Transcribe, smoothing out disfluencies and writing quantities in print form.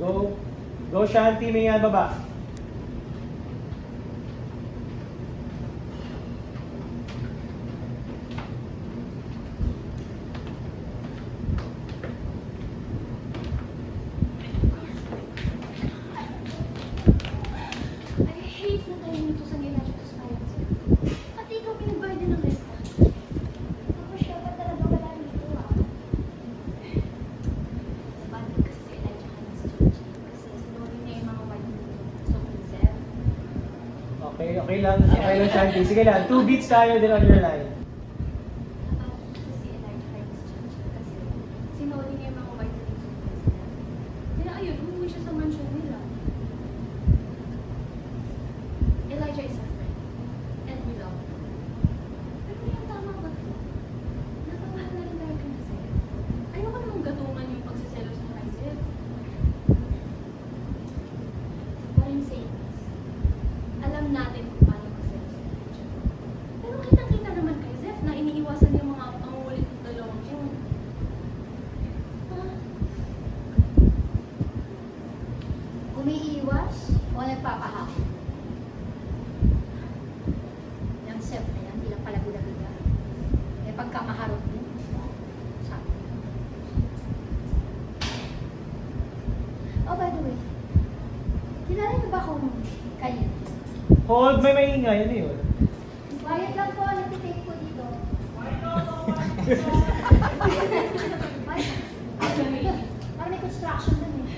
Go. Go, Shanti. May nga baba. I hate na tayo nito sa ginagawa ko sa bayan, sir. Pati ikaw pinagbayad din ng renta. Tapos siya pa talaga wala nito, ah. Nabalik kasi si Elijah kay Miss Gigi. Kasi sinuri niya yung mga white so sir. Okay, okay lang. Okay lang, Shanti. Sige lang. 2 beats tayo din on your line. Nabalik kasi si Elijah kay Miss Gigi. Kasi sinuri niya yung mga white so sir. Kaya ayun, umuwi siya sa mansion nila. Elijah is our friend. And we love him. Pero may ang tama ba ito? Napamahal na rin tayo kay Sir. Ayoko namang gatungan yung pagsiselos ng kay Sir. What I'm saying is, alam natin kung paano magselos ng Elijah. Pero kitang-kita naman kay Zef na iniiwasan yung mga pangulit ng dalawang yun. Umiiwas o nagpapahapon? Yung self na yan, hindi lang pala bida-bida. May pagkamaharot din. Sabi. Oh, by the way, kilala niyo ba kung kayo? Hold, may maingay. Ano yun? Quiet lang po, nagtitake po dito. Parang may construction dun eh.